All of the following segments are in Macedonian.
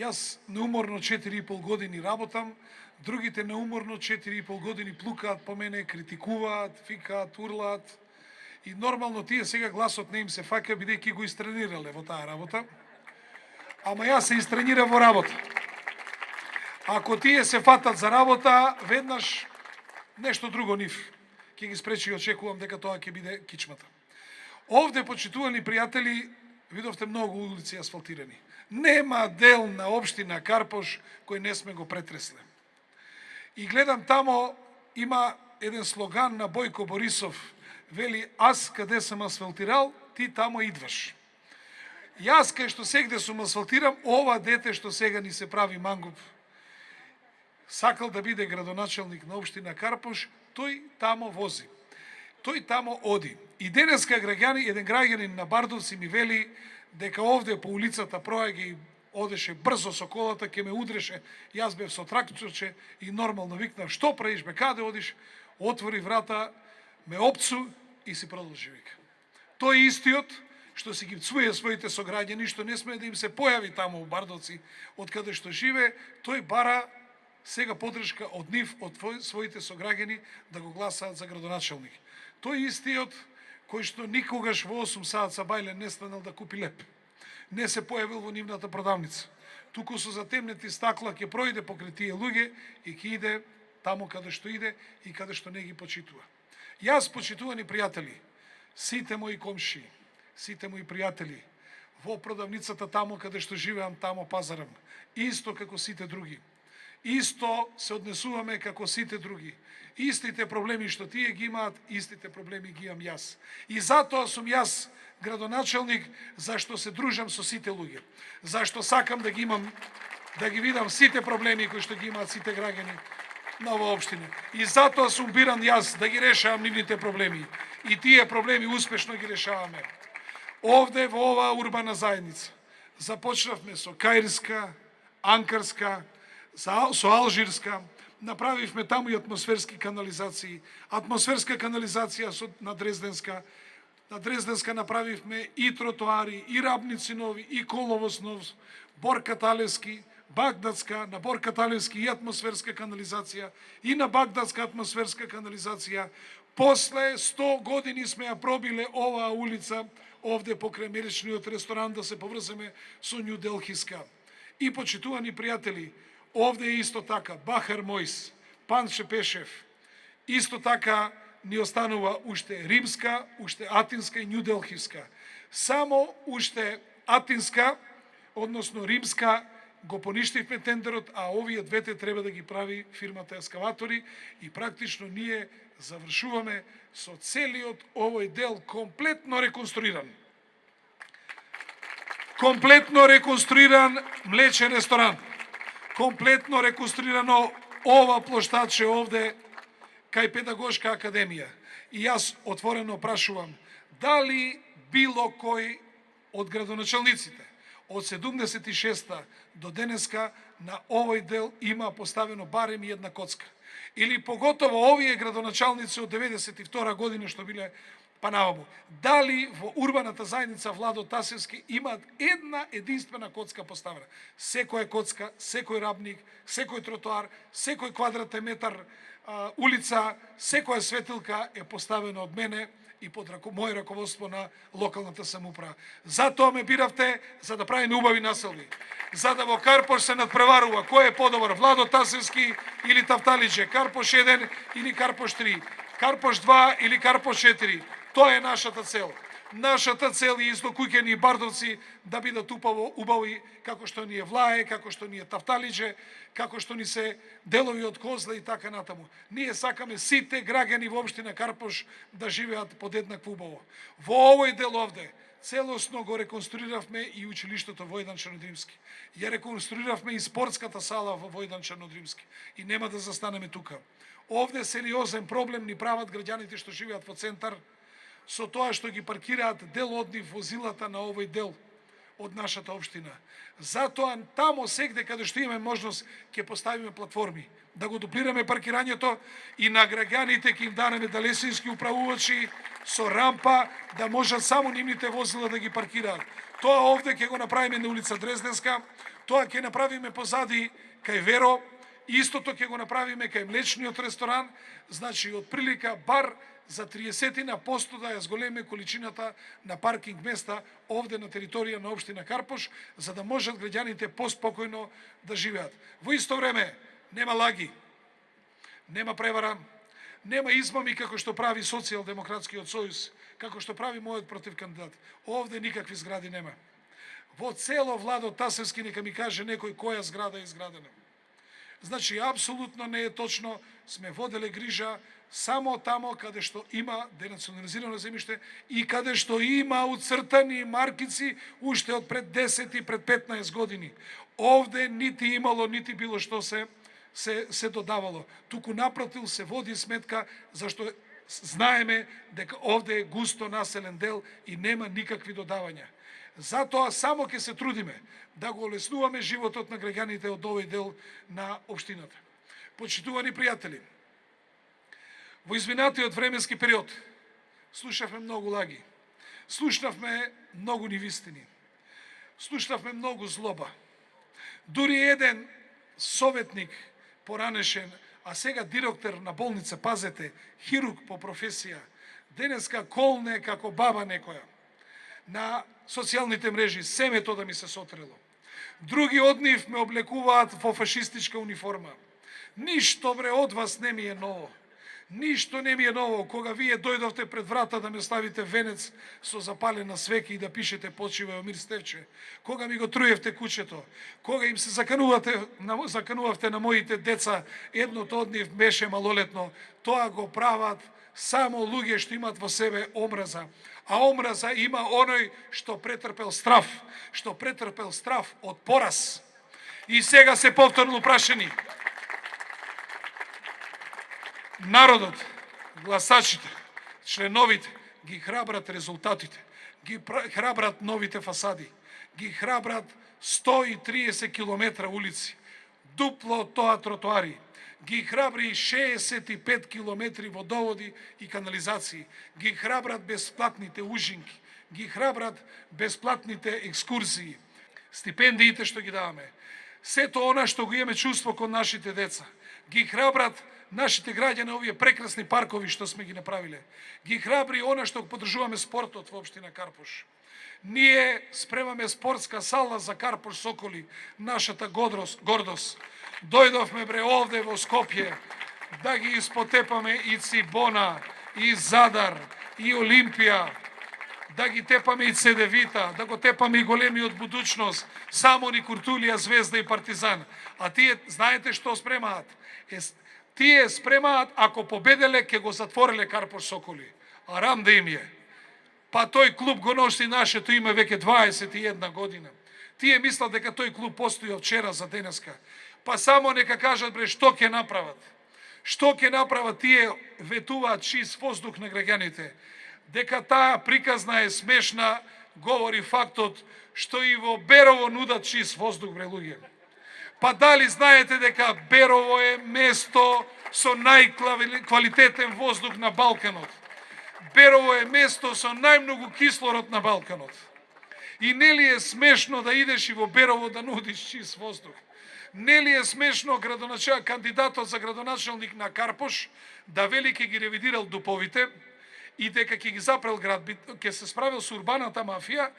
Јас неуморно 4,5 години работам, другите неуморно 4,5 години плукаат по мене, критикуваат, викаат, урлаат. И нормално тие сега гласот не им се фаќа, бидејќи го истренирале во таа работа. Ама јас се истренирав во работа. Ако тие се фатат за работа, веднаш нешто друго нив ќе ги спречи и очекувам дека тоа ќе биде кичмата. Овде, почитувани пријатели, видовте многу улици асфалтирани. Нема дел на општина Карпош кој не сме го претресле. И гледам тамо, има еден слоган на Бојко Борисов, вели: аз каде сам асфалтирал, ти тамо идваш. Јас кај што сегде сум асфалтирам, ова дете што сега ни се прави мангуп, сакал да биде градоначелник на општина Карпош, тој тамо вози. Тој тамо оди. И денеска еден граѓанин на Бардовци ми вели дека овде по улицата проаѓа и одеше брзо со колата, ќе ме удреше. Јас бев со тракторче и нормално викнав: што правиш бе, каде одиш? Отвори врата, ме опцу и си продолжи, вика. Тој истиот што си ги цвуе своите сограѓани, што не сме да им се појави тамо у Бардовци, од каде што живе, тој бара сега поддршка од нив, од своите сограѓани, да го гласаат за градоначелник. Тој истиот кој што никогаш во 8 саат са бајле не станал да купи леп, не се појавил во нивната продавница. Туку со затемнети стакла ќе пројде покрај тие луѓе и ќе иде тамо каде што иде и каде што не ги почитува. Јас, почитувани пријатели, сите мои комши, сите мои пријатели, во продавницата тамо каде што живеам, тамо пазарам, исто како сите други. Исто се однесуваме како сите други. Истите проблеми што тие ги имаат, истите проблеми ги имам јас. И затоа сум јас градоначелник, зашто се дружам со сите луѓе. Зашто сакам да ги имам, да ги видам сите проблеми кои што ги имаат сите граѓани на оваа општина. И затоа сум биран јас да ги решавам нивните проблеми. И тие проблеми успешно ги решаваме. Овде во оваа урбана заедница започнавме со Каирска, Анкарска, со Алжирска, направивме таму и атмосферски канализации. Атмосферска канализација на Дрезденска. На Дрезденска направивме и тротоари, и рабници нови, и коловоз нов, Бор Каталевски, Багдадска, на Бор Каталевски и атмосферска канализација, и на Багдадска атмосферска канализација. После 100 години сме ја пробиле оваа улица, овде покрај меречниот ресторан, да се поврземе со Њу Делхиска. И, почитувани пријатели, овде е исто така Бахар Мојс, Панче Пешев, исто така ни останува уште Римска, уште Атинска и Њу Делхиска. Само уште Атинска, односно Римска, го поништивме тендерот, а овие двете треба да ги прави фирмата Ескаватори и практично ние завршуваме со целиот овој дел комплетно реконструиран. Комплетно реконструиран млечен ресторан. Комплетно реконструирано ова плоштаче овде кај Педагошка академија. И јас отворено прашувам, дали било кој од градоначелниците од 76-та до денеска на овој дел има поставено барем една коцка? Или поготово овие градоначалници од 92 година што биле па наваму, дали во урбаната заедница Владо Тасевски имаат една единствена коцка поставена? Секоја коцка, секој рабник, секој тротоар, секој квадратен метар улица, секоја светилка е поставена од мене и под моје раководство на локалната самоуправа. Затоа ме биравте, за да правиме убави населби. За да во Карпош се надпреварува кој е подобар, Владо Тасевски или Тафталиџе, Карпош 1 или Карпош 3, Карпош 2 или Карпош 4. Тоа е нашата цел. Нашата цел е исто Куќани и Бардовци да бидат убави, како што ни е Влае, како што ни е Тафталиџе, како што ни се делови од Козла и така натаму. Ние сакаме сите граѓани во општина Карпош да живеат подеднакво убаво. Во овој дел овде целосно го реконструиравме и училиштето Војдан Чернодримски. Ја реконструиравме и спортската сала во Војдан Чернодримски. И нема да застанеме тука. Овде сериозен проблем ни прават граѓаните што живеат во центар, со тоа што ги паркираат дел од нив возилата на овој дел од нашата општина. Затоа тамо сегде каде што имаме можност ќе поставиме платформи, да го дуплираме паркирањето и на граѓаните ќе им дадеме далесински управувачи со рампа да можат само нивните возила да ги паркираат. Тоа овде ќе го направиме на улица Дрезденска, Тоа ќе направиме позади кај Веро, истото ќе го направиме кај млечниот ресторан, значи од прилика бар за 30% да ја зголеме количината на паркинг места овде на територија на општина Карпош, за да можат граѓаните поспокојно да живеат. Во исто време, нема лаги, нема превара, нема измами како што прави Социјалдемократскиот сојуз, како што прави мојот противкандидат. Овде никакви згради нема. Во цело Владо Тасевски нека ми каже некој која зграда е изградена. Значи, апсолутно не е точно, сме воделе грижа само тамо каде што има денационализирано земјиште и каде што има уцртани маркици уште од пред 10 и пред 15 години. Овде нити имало, нити било што се додавало. Туку напротив се води сметка зашто знаеме дека овде е густо населен дел и нема никакви додавања. Затоа само ќе се трудиме да го олеснуваме животот на граѓаните од овој дел на општината. Почитувани пријатели, во изминатиот временски период слушавме многу лаги, слушнавме многу невистини, слушнавме многу злоба. Дури еден советник поранешен, а сега директор на болница, пазете, хирург по професија, денеска колне како баба некоја. На социјалните мрежи семето да ми се сотрело. Други од нив ме облекуваат во фашистичка униформа. Ништо бре од вас не ми е ново. Ништо не ми е ново. Кога вие дојдовте пред врата да ме ставите венец со запалена свеќа и да пишете почивај Омир Стевче, кога ми го труевте куќето, кога им се заканувавте на моите деца, едното од нив беше малолетно, тоа го прават само луѓе што имат во себе омраза. А омраза има оној што претрпел страв од пораз. И сега се повторно прашени. Народот, гласачите, членовите, ги храбрат резултатите, ги храбрат новите фасади, ги храбрат 130 километра улици, дупло од тоа тротоари, ги храбри 65 километри водоводи и канализации, ги храбрат бесплатните ужинки, ги храбрат бесплатните екскурзии, стипендиите што ги даваме, сето она што го имаме чувство кон нашите деца, ги храбрат нашите граѓани овие прекрасни паркови што сме ги направиле, ги храбри она што го поддржуваме спортот во општина Карпош. Ние спремаме спортска сала за Карпош Соколи, нашата гордост. Дојдовме бре овде во Скопје да ги испотепаме и Цибона, и Задар, и Олимпија, да ги тепаме и Цедевита, да го тепаме и големиот будучност, Самони, Куртулија, Звезда и Партизан. А тие знаете што спремаат? Тие спремаат, ако победеле, ќе го затвореле Карпош Соколи. Арам да им е. Па тој клуб го носи нашето име веќе 21 година. Тие мислат дека тој клуб постои од вчера за денеска. Па само нека кажат бре што ќе направат. Што ќе направат тие ветуваат чист воздух на граѓаните. Дека таа приказна е смешна, говори фактот што и во Берово нудат чист воздух бре луѓе. Па дали знаете дека Берово е место со најквалитетен воздух на Балканот? Берово е место со најмногу кислород на Балканот. И нели е смешно да идеш и во Берово да нудиш чист воздух? Нели е смешно кандидатот за градоначалник на Карпош да вели ке ги ревидирал дуповите и дека ќе ги запрел град, ќе се справил со урбаната мафија,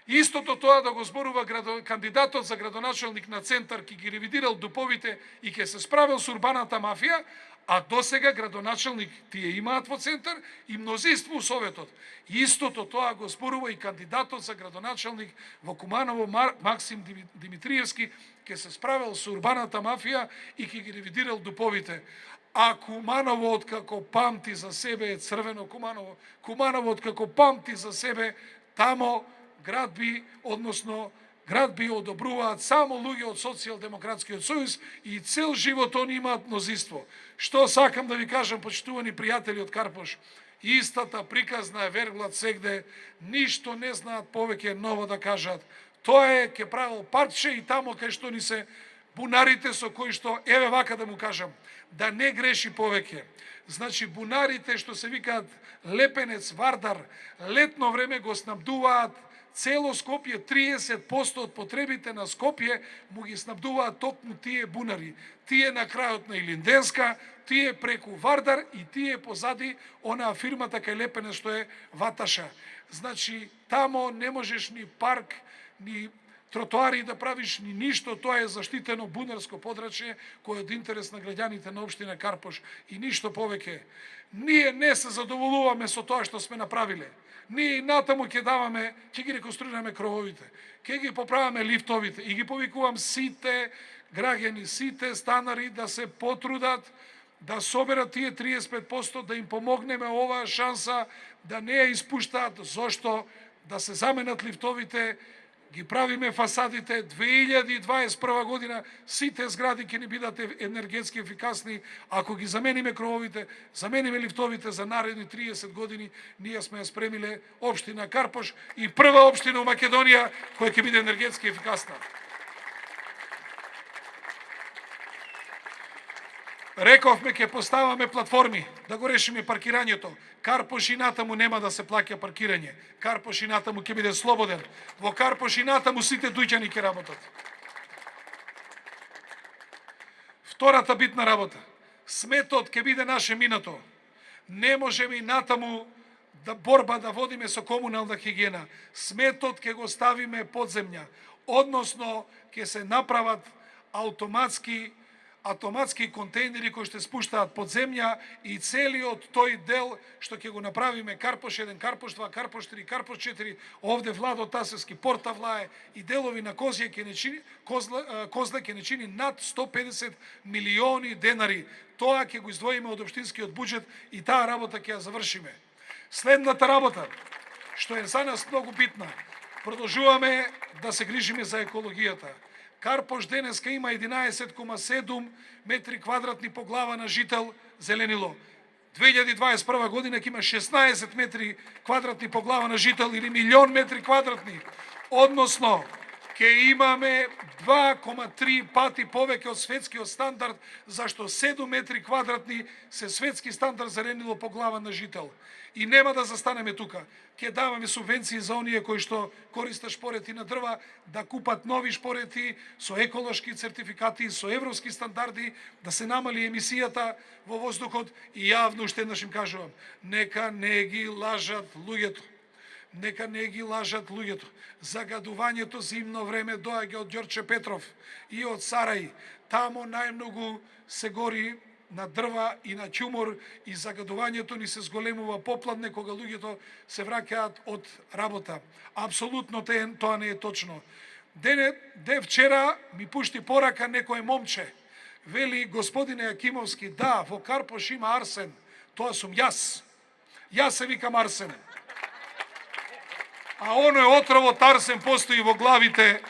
истото тоа да го зборува кандидатот за градоначалник на Центар, ќе ги ревидирал дуповите и ќе се справил со урбаната мафија, а досега градоначалник тие имаат во Центар и мнозинство у Советот. Истото тоа го зборува и кандидатот за градоначалник во Куманово Максим Димитриевски, ќе се справил со урбаната мафија и ќе ги ревидирал дуповите. А Куманово откако памти за себе е црвено Куманово. Куманово откако памти за себе, тамо градби одобруваат само луѓе од Социјалдемократскиот сојуз и цел живот они имаат мнозинство. Што сакам да ви кажам, почитувани пријатели од Карпош, истата приказна е верглат сегде, ништо не знаат повеќе ново да кажат. Тоа е ке правил парче и тамо кај што ни се бунарите со кои што, еве вака да му кажам, да не греши повеќе. Значи бунарите што се викаат Лепенец, Вардар, летно време го снабдуваат цело Скопје 30% од потребите на Скопје му ги снабдуваат токму тие бунари. Тие на крајот на Илинденска, тие преку Вардар и тие позади онаа фирмата кај Лепене што е Ваташа. Значи, тамо не можеш ни парк, ни тротоари да правиш, ни ништо, тоа е заштитено бунарско подрачје кој е од интерес на граѓаните на општина Карпош и ништо повеќе. Ние не се задоволуваме со тоа што сме направиле. Ние и натаму ќе даваме, ќе ги реконструираме крововите, ќе ги поправаме лифтовите и ги повикувам сите граѓани, сите станари да се потрудат да соберат тие 35%, да им помогнеме оваа шанса да не ја испуштаат, зошто да се заменат лифтовите, ги правиме фасадите. 2021 година сите згради ќе ни бидат енергетски ефикасни. Ако ги замениме крововите, замениме лифтовите за наредни 30 години, ние сме ја спремиле општина Карпош и прва општина у Македонија која ќе биде енергетски ефикасна. Рековме ќе поставаме платформи да го решиме паркирањето. Карпош и натаму нема да се плаќа паркирање. Карпош и натаму ќе биде слободен. Во Карпош и натаму сите дуќани ќе работат. Втората битна работа. Сметот ќе биде наше минато. Не можеме и натаму да борба да водиме со комунална хигиена. Сметот ќе го ставиме под земја. Односно ќе се направат автоматски контейнери кои ќе спуштаат под земја и целиот тој дел што ќе го направиме Карпош 1, Карпош 2, Карпош 3, Карпош 4, овде Владо Тасевски, Порта Влае и делови на Козле ќе не чини над 150 милиони денари. Тоа ќе го издвоиме од општинскиот буџет и таа работа ќе ја завршиме. Следната работа, што е за нас многу битна, продолжуваме да се грижиме за екологијата. Карпош денеска има 11,7 метри квадратни по глава на жител зеленило. 2021 година ќе има 16 метри квадратни по глава на жител или милион метри квадратни. Односно, ќе имаме 2,3 пати повеќе од светскиот стандард, зашто 7 метри квадратни се светски стандард зеленило по глава на жител. И нема да застанеме тука. Ќе даваме субвенции за оние кои што користат шпорети на дрва, да купат нови шпорети со еколошки сертификати, со европски стандарди, да се намали емисијата во воздухот и јавно уште еднаш им кажувам, нека не ги лажат луѓето. Нека не ги лажат луѓето. Загадувањето зимно време доаѓа од Ѓорче Петров и од Сарај. Тамо најмногу се гори на дрва и на ќумор и загадувањето ни се зголемува попладне кога луѓето се враќаат од работа. Апсолутно тоа не е точно. Де вчера ми пушти порака некој момче. Вели, господине Јакимовски, да, во Карпош има арсен. Тоа сум јас. Јас се викам Арсен. А оној отровот арсен постои во главите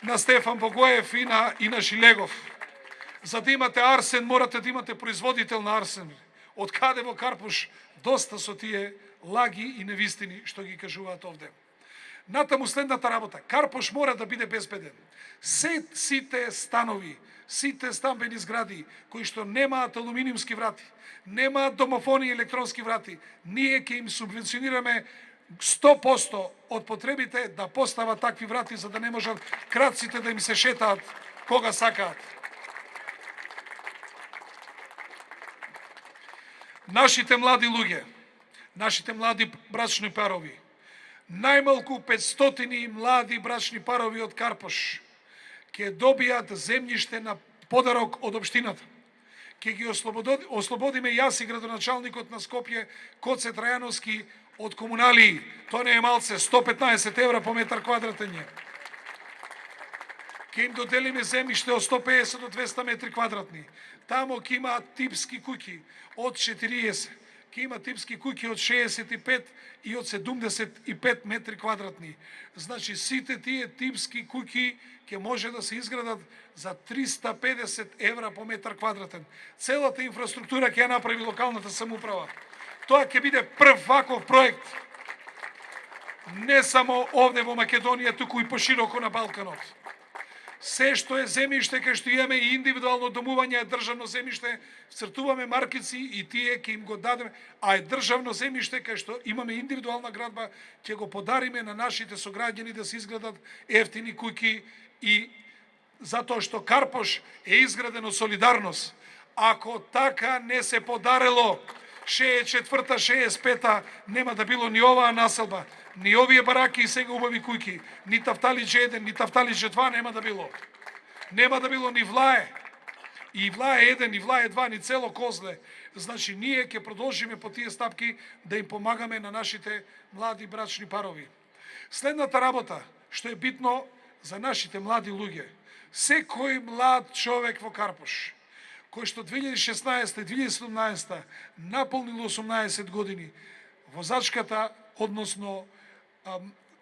на Стефан Богоев и на Шилегов. За да имате арсен, морате да имате производител на арсен. Од каде во Карпош доста со тие лаги и невистини што ги кажуваат овде. Натаму следната работа. Карпош мора да биде безбеден. Сите станови, сите стамбени згради кои што немаат алуминиумски врати, немаат домофони и електронски врати, ние ќе им субвенционираме 100% од потребите да постават такви врати за да не можат крадците да им се шетаат кога сакаат. Нашите млади луѓе, нашите млади брачни парови, најмалку 500 млади брачни парови од Карпош ќе добијат земјиште на подарок од општината. Ќе ги ослободиме јас и градоначалникот на Скопје, Коце Трајановски, од комуналии. Тоа не е малце, 115 евра по метар квадратен е. Ќе им доделиме земјиште од 150 до 200 метри квадратни. Тамо ќе имаат типски куќи од 40, ќе има типски куќи од 65 и од 75 метри квадратни. Значи, сите тие типски куќи ќе може да се изградат за 350 евра по метар квадратен. Целата инфраструктура ќе ја направи локалната самоуправа. Тоа ќе биде прв ваков проект. Не само овде во Македонија, туку и пошироко на Балканот. Се што е земјиште кај што имаме и индивидуално домување е државно земјиште, цртуваме маркици и тие ќе им го дадеме, а е државно земјиште кај што имаме индивидуална градба, ќе го подариме на нашите сограѓани да се изградат ефтини куќи и затоа што Карпош е изграден од солидарност. Ако така не се подарило 64-та, 65-та, нема да било ни оваа населба, ни овие бараки и сега убави куќи, ни Тафталиџе 1, ни Тафталиџе 2 нема да било. Нема да било ни Влае. И Влае 1, и Влае 2, ни цело Козле. Значи, ние ќе продолжиме по тие стапки да им помагаме на нашите млади брачни парови. Следната работа, што е битно за нашите млади луѓе. Секој млад човек во Карпош, кој што 2016-2017 наполнил 18 години, возачката, односно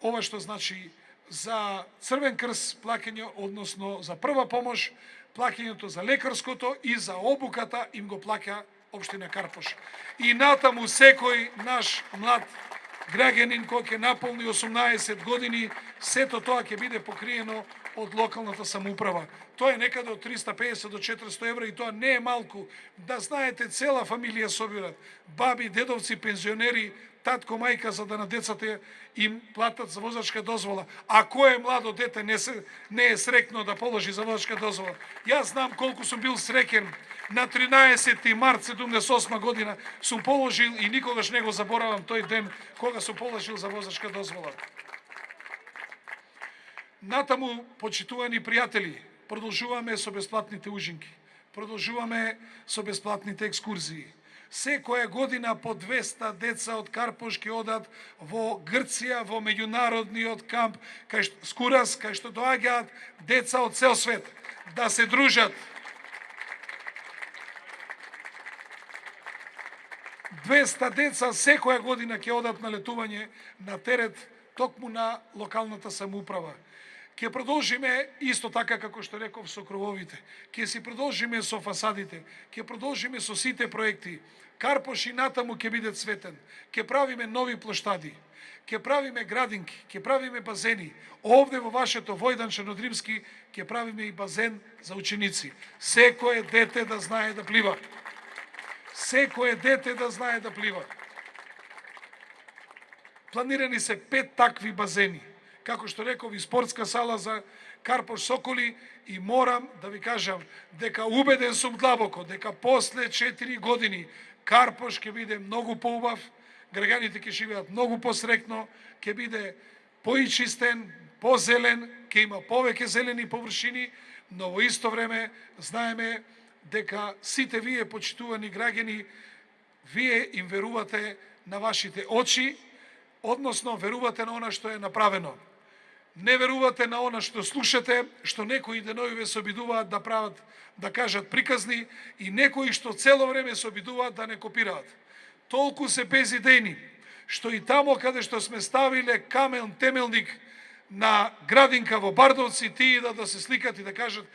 ова што значи за Црвен крст плаќање, односно за прва помош, плаќањето за лекарското и за обуката им го плаќа општина Карпош. И натаму секој наш млад граѓанин кој ќе наполни 18 години, сето тоа ќе биде покриено од локалната самоуправа. Тоа е некаде од 350 до 400 евра и тоа не е малку. Да знаете, цела фамилија собират, баби, дедовци, пензионери, татко, мајка, за да на децата им платат за возачка дозвола. А кој е младо дете не е срекно да положи за возачка дозвола? Јас знам колку сум бил среќен. На 13. март 78 година сум положил и никогаш не го заборавам тој ден кога сум положил за возачка дозвола. Натаму, почитувани пријатели, продолжуваме со бесплатните ужинки, продолжуваме со бесплатните екскурзии. Секоја година по 200 деца од Карпош ќе одат во Грција, во меѓународниот камп Скурас, кај што доаѓаат деца од цел свет да се дружат. 200 деца секоја година ќе одат на летување на терет токму на локалната самоуправа. Ќе продолжиме исто така како што реков со крововите. Ќе си продолжиме со фасадите, ќе продолжиме со сите проекти. Карпош и натаму ќе биде цветен. Ќе правиме нови плоштади, ќе правиме градинки, ќе правиме базени. Овде во вашето Војдан Чернодримски ќе правиме и базен за ученици. Секое дете да знае да плива. Секое дете да знае да плива. Планирани се 5 такви базени. Како што реков, и спортска сала за Карпош Соколи, и морам да ви кажам дека убеден сум длабоко дека после 4 години Карпош ќе биде многу поубав, граѓаните ќе живеат многу посрекно, ќе биде поичистен, позелен, ќе има повеќе зелени површини, но во исто време знаеме дека сите вие почитувани граѓани, вие им верувате на вашите очи, односно верувате на она што е направено. Не верувате на она што слушате, што некои денови се обидуваат да прават, да кажат приказни, и некои што цело време се обидуваат да не копираат. Толку се безидејни, што и тамо каде што сме ставиле камен темелник на градинка во Бардовци, тие да се сликат и да кажат: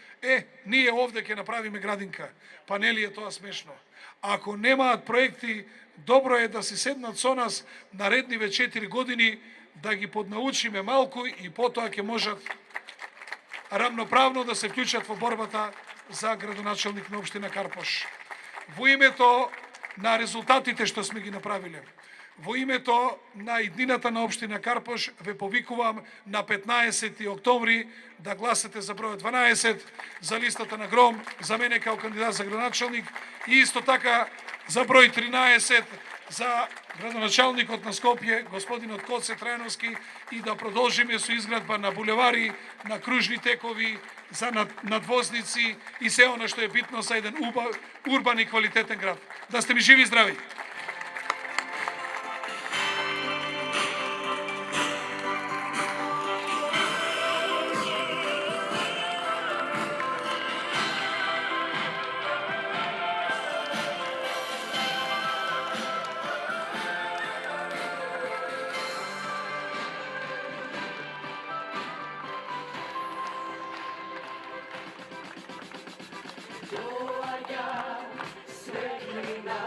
ние овде ќе направиме градинка. Па нели е тоа смешно? Ако немаат проекти, добро е да си седнат со нас наредниве 4 години, да ги поднаучиме малку и потоа ќе можат рамноправно да се вклучат во борбата за градоначалник на општина Карпош. Во името на резултатите што сме ги направиле, во името на иднината на општина Карпош, ве повикувам на 15 октомври да гласате за број 12 за листата на Гром, за мене као кандидат за градоначалник, и исто така за број 13 за градоначалникот на Скопје, господинот Коце Трајановски, и да продолжиме со изградба на булевари, на кружни текови, за надвозници и се она што е битно за еден урбан и квалитетен град. Да сте ми живи и здрави! Doaѓа светлина